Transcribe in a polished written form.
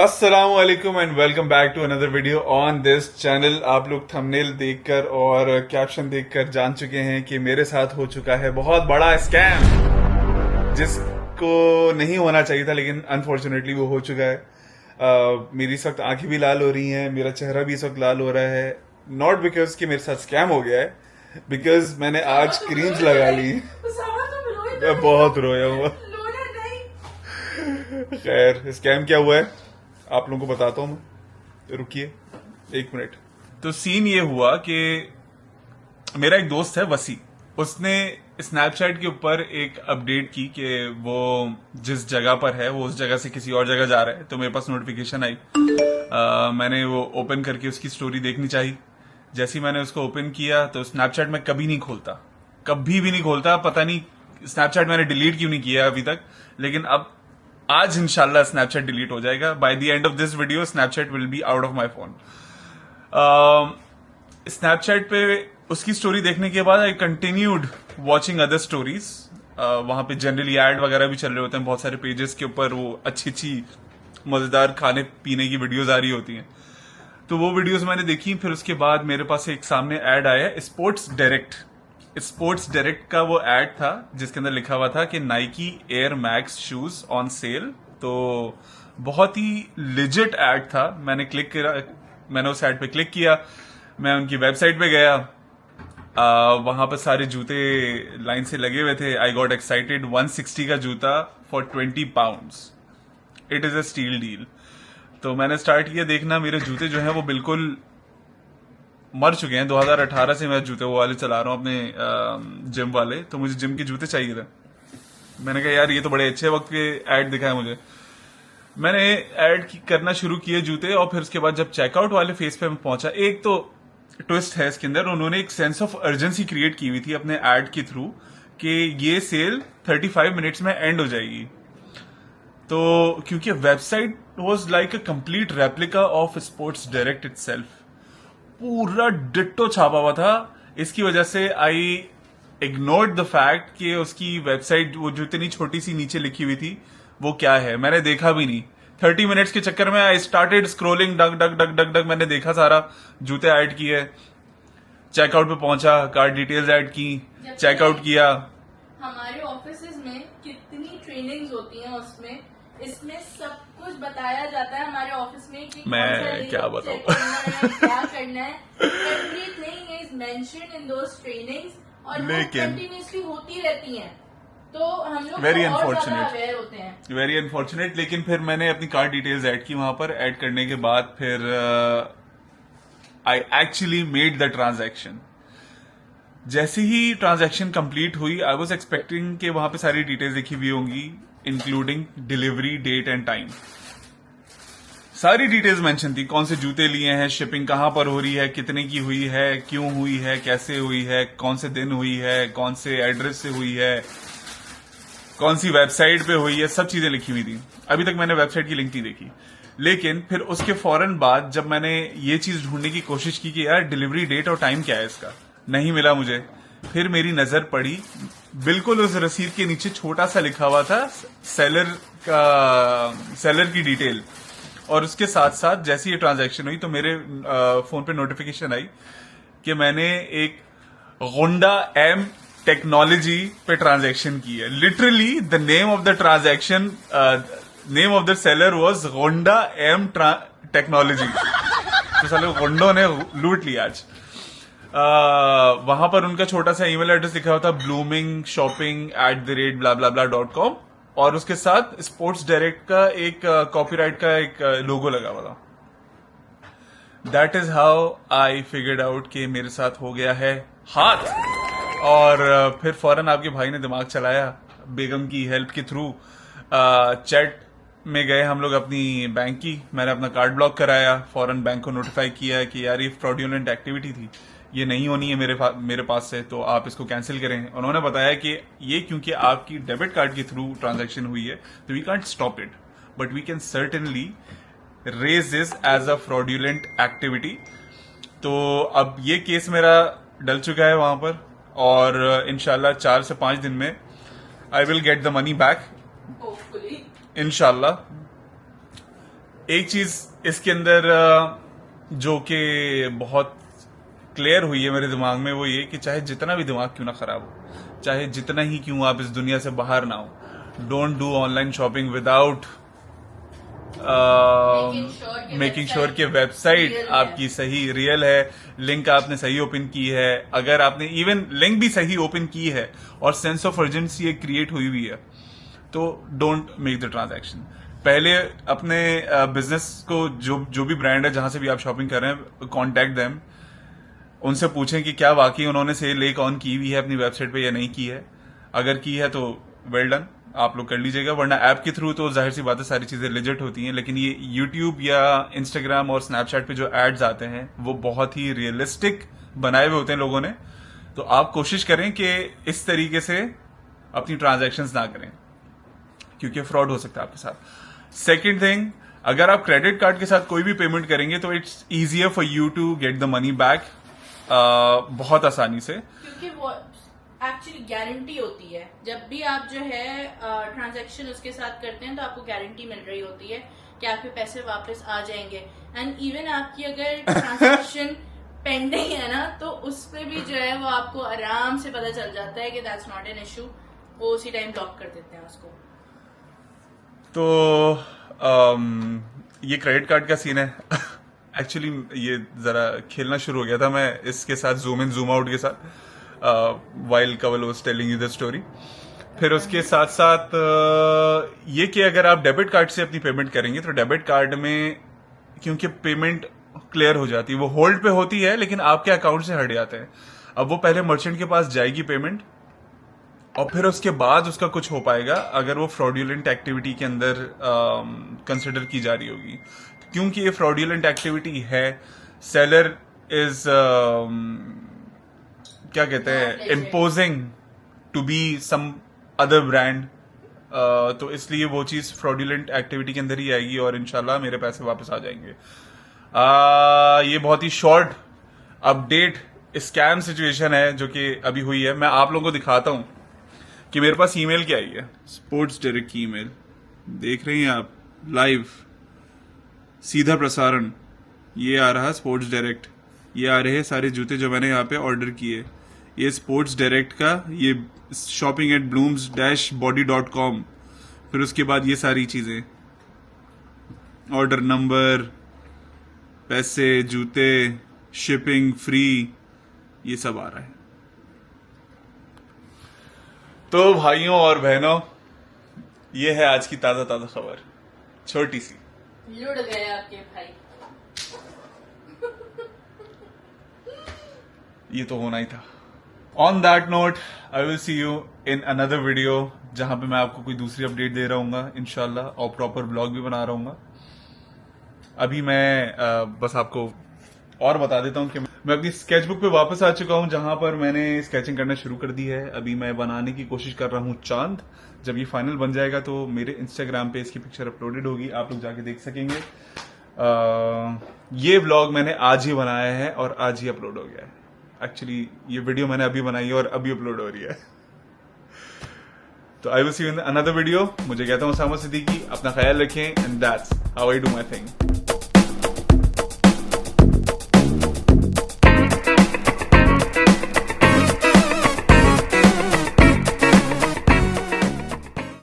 अस्सलाम वालेकुम and welcome back to another video on this channel. आप लोग थंबनेल देखकर और कैप्शन देखकर जान चुके हैं कि मेरे साथ हो चुका है बहुत बड़ा स्कैम, जिसको नहीं होना चाहिए था लेकिन अनफॉर्चुनेटली वो हो चुका है। मेरी इस वक्त आंखें भी लाल हो रही हैं, मेरा चेहरा भी इस वक्त लाल हो रहा है। नॉट बिकॉज कि मेरे साथ स्कैम हो गया है, बिकॉज मैंने आज क्रीम्स लगा ली। मैं बहुत रोया हुआ। खैर, स्कैम क्या हुआ है आप लोगों को बताता हूं मैं, रुकिए एक मिनट। तो सीन ये हुआ कि मेरा एक दोस्त है वसी, उसने स्नैपचैट के ऊपर एक अपडेट की कि वो जिस जगह पर है वो उस जगह से किसी और जगह जा रहा है। तो मेरे पास नोटिफिकेशन आई, मैंने वो ओपन करके उसकी स्टोरी देखनी चाहिए। जैसे ही मैंने उसको ओपन किया तो स्नैपचैट में कभी नहीं खोलता, कभी भी नहीं खोलता। पता नहीं स्नैपचैट मैंने डिलीट क्यों नहीं किया अभी तक, लेकिन अब आज इंशाल्लाह स्नैपचैट डिलीट हो जाएगा। By the end of this video Snapchat will be out of my phone. Snapchat पे उसकी स्टोरी देखने के बाद I continued watching other stories. वहां पे जनरली एड वगैरह भी चल रहे होते हैं, बहुत सारे पेजेस के ऊपर वो अच्छी अच्छी मजेदार खाने पीने की वीडियोज आ रही होती हैं। तो वो वीडियोस मैंने देखी। फिर उसके बाद मेरे पास एक सामने एड आया, स्पोर्ट्स डायरेक्ट का वो एड था जिसके अंदर लिखा हुआ था कि Nike air max shoes on sale. तो बहुत ही लिजिट एड था। मैंने उस एड पे क्लिक किया, मैं उनकी वेबसाइट पे गया। वहां पर सारे जूते लाइन से लगे हुए थे। I got excited. 160 का जूता for 20 pounds. It is a steal deal. तो मैंने स्टार्ट किया देखना। मेरे जूते जो हैं वो बिल्कुल मर चुके हैं। 2018 से मैं जूते वो वाले चला रहा हूँ, अपने जिम वाले। तो मुझे जिम के जूते चाहिए थे। मैंने कहा यार ये तो बड़े अच्छे वक्त के ऐड दिखाए मुझे। मैंने ऐड करना शुरू किए जूते, और फिर उसके बाद जब चेकआउट वाले फेस पे मैं पहुंचा, एक तो ट्विस्ट है इसके अंदर। उन्होंने एक सेंस ऑफ अर्जेंसी क्रिएट की हुई थी अपने ऐड के थ्रू कि ये सेल 35 मिनट्स में एंड हो जाएगी। तो क्योंकि website was like a complete replica of sports direct itself, पूरा डिट्टो छापा हुआ था। इसकी वजह से आई इग्नोर्ड द फैक्ट कि उसकी वेबसाइट वो जो इतनी छोटी सी नीचे लिखी हुई थी वो क्या है, मैंने देखा भी नहीं। 30 मिनट्स के चक्कर में आई स्टार्टेड स्क्रोलिंग, डग डग डग डग डग। मैंने देखा सारा जूते ऐड किए, चेकआउट पे पहुंचा, कार्ड डिटेल्स ऐड की, चेकआउट किया। हमारे ऑफिसेज में कितनी ट्रेनिंग्स होती हैं, उसमें इसमें सब कुछ बताया जाता है हमारे ऑफिस में कि मैं क्या बताऊं क्या करना है। Everything is mentioned in those trainings और वो कंटिन्यूअसली होती रहती हैं। तो हम लोग वेरी और ज्यादा अवेयर होते हैं। Very unfortunate. लेकिन फिर मैंने अपनी कार्ड डिटेल्स ऐड की वहां पर। ऐड करने के बाद फिर I actually made the transaction. जैसे ही ट्रांजैक्शन कंप्लीट हुई, आई वाज एक्सपेक्टिंग कि वहां पे सारी डिटेल्स लिखी हुई होंगी, including delivery date and time. सारी डिटेल्स मेंशन थी, कौन से जूते लिए हैं, शिपिंग कहां पर हो रही है, कितने की हुई है, क्यों हुई है, कैसे हुई है, कौन से दिन हुई है, कौन से एड्रेस से हुई है, कौन सी वेबसाइट पे हुई है, सब चीजें लिखी हुई थी। अभी तक मैंने वेबसाइट की लिंक नहीं देखी। लेकिन फिर उसके फौरन बाद जब मैंने ये चीज ढूंढने की कोशिश की कि यार डिलीवरी डेट और टाइम क्या है इसका, नहीं मिला मुझे। फिर मेरी नजर पड़ी, बिल्कुल उस रसीद के नीचे छोटा सा लिखा हुआ था सेलर की डिटेल। और उसके साथ साथ जैसे ये ट्रांजैक्शन हुई तो मेरे फोन पे नोटिफिकेशन आई कि मैंने एक होंडा एम टेक्नोलॉजी पे ट्रांजैक्शन की है। Literally the name of the transaction, name of the seller was Honda M technology. तो साले होंडो ने लूट लिया आज। वहां पर उनका छोटा सा ईमेल एड्रेस लिखा हुआ था blooming@blah-blah-blah.com, और उसके साथ स्पोर्ट्स डायरेक्ट का एक कॉपीराइट का एक लोगो लगा हुआ था। That is how I figured out कि मेरे साथ हो गया है हाथ। और फिर फौरन आपके भाई ने दिमाग चलाया, बेगम की हेल्प के थ्रू चैट में गए हम लोग अपनी बैंक की। मैंने अपना कार्ड ब्लॉक कराया, फौरन बैंक को नोटिफाई किया कि यार ये फ्रॉडुलेंट एक्टिविटी थी, ये नहीं होनी है मेरे पास से, तो आप इसको कैंसिल करें। उन्होंने बताया कि ये क्योंकि आपकी डेबिट कार्ड के थ्रू ट्रांजैक्शन हुई है तो we can't stop it, but we can certainly raise this as a fraudulent activity. तो अब ये केस मेरा डल चुका है वहां पर, और इंशाल्लाह 4 से 5 दिन में I will get the money back, इंशाल्लाह। एक चीज इसके अंदर जो कि बहुत क्लियर हुई है मेरे दिमाग में, वो ये कि चाहे जितना भी दिमाग क्यों ना खराब हो, चाहे जितना ही क्यों आप इस दुनिया से बाहर ना हो, don't do online shopping without making sure कि वेबसाइट आपकी सही रियल है, लिंक आपने सही ओपन की है, अगर आपने इवन लिंक भी सही ओपन की है और सेंस ऑफ अर्जेंसी एक क्रिएट हुई हुई है, तो डोंट मेक द ट्रांजैक्शन। पहले अपने बिजनेस को, जो भी ब्रांड है जहां से भी आप शॉपिंग कर रहे हैं, कॉन्टैक्ट देम, उनसे पूछें कि क्या वाकई उन्होंने सेल एक ऑन की हुई है अपनी वेबसाइट पे या नहीं की है। अगर की है तो वेल डन, आप लोग कर लीजिएगा, वरना ऐप के थ्रू तो जाहिर सी बात है सारी चीजें लेजिट होती हैं। लेकिन ये यूट्यूब या इंस्टाग्राम और स्नैपचैट पे जो एड्स आते हैं वो बहुत ही रियलिस्टिक बनाए हुए होते हैं लोगों ने, तो आप कोशिश करें कि इस तरीके से अपनी ट्रांजैक्शंस ना करें, क्योंकि फ्रॉड हो सकता है आपके साथ। सेकेंड थिंग, अगर आप क्रेडिट कार्ड के साथ कोई भी पेमेंट करेंगे तो it's easier for you to get the money back बहुत आसानी से, क्योंकि वो एक्चुअली गारंटी होती है। जब भी आप जो है ट्रांजैक्शन उसके साथ करते हैं तो आपको गारंटी मिल रही होती है कि आपके पैसे वापस आ जाएंगे। एंड इवन आपकी अगर ट्रांजैक्शन पेंडिंग है ना, तो उस पे भी जो है वो आपको आराम से पता चल जाता है कि दैट्स नॉट एन इशू, वो उसी टाइम ब्लॉक कर देते हैं उसको। तो ये क्रेडिट कार्ड का सीन है। एक्चुअली ये जरा खेलना शुरू हो गया था मैं इसके साथ, जूम इन जूम आउट के साथ, while Kawal was telling you the story. फिर उसके साथ साथ ये कि अगर आप डेबिट कार्ड से अपनी पेमेंट करेंगे तो डेबिट कार्ड में क्योंकि पेमेंट क्लियर हो जाती है, वो होल्ड पे होती है लेकिन आपके अकाउंट से हट जाते हैं। अब वो पहले मर्चेंट के पास जाएगी पेमेंट, और फिर उसके बाद उसका कुछ हो पाएगा अगर वो फ्रॉड्यूलेंट एक्टिविटी के अंदर कंसिडर की जा रही होगी। क्योंकि ये फ्रॉड्यूलेंट एक्टिविटी है, सेलर इज क्या कहते हैं, imposing to be some other brand, तो इसलिए वो चीज फ्रॉड्यूलेंट एक्टिविटी के अंदर ही आएगी और इंशाल्लाह मेरे पैसे वापस आ जाएंगे। ये बहुत ही शॉर्ट अपडेट स्कैम सिचुएशन है जो कि अभी हुई है। मैं आप लोगों को दिखाता हूं कि मेरे पास ईमेल क्या आई है, स्पोर्ट्स डायरेक्ट की ईमेल देख रही हैं आप, लाइव सीधा प्रसारण, ये आ रहा स्पोर्ट्स डायरेक्ट, ये आ रहे हैं सारे जूते जो मैंने यहाँ पे ऑर्डर किए, ये स्पोर्ट्स डायरेक्ट का, ये शॉपिंग एट blooms-body.com, फिर उसके बाद ये सारी चीजें, ऑर्डर नंबर, पैसे, जूते, शिपिंग फ्री, ये सब आ रहा है। तो भाइयों और बहनों, ये है आज की ताजा ताजा खबर, छोटी सी। लुढ़ गए आपके भाई। ये तो होना ही था। On that note, I will see you in another video, जहां पे मैं आपको कोई दूसरी अपडेट दे रहा हूँ इंशाल्लाह, और प्रॉपर ब्लॉग भी बना रहा हूँ। अभी मैं बस आपको और बता देता हूँ कि मैं अपनी स्केचबुक पे वापस आ चुका हूँ, जहां पर मैंने स्केचिंग करना शुरू कर दी है। अभी मैं बनाने की कोशिश कर रहा हूँ चांद। जब ये फाइनल बन जाएगा तो मेरे इंस्टाग्राम पे इसकी पिक्चर अपलोडेड होगी, आप लोग जाके देख सकेंगे। ये व्लॉग मैंने आज ही बनाया है और आज ही अपलोड हो गया है। एक्चुअली ये वीडियो मैंने अभी बनाई है और अभी अपलोड हो रही है। तो I will see you in another video. मुझे कहता हूँ उसामा सिद्दीकी, अपना ख्याल रखें, and that's how I do my thing.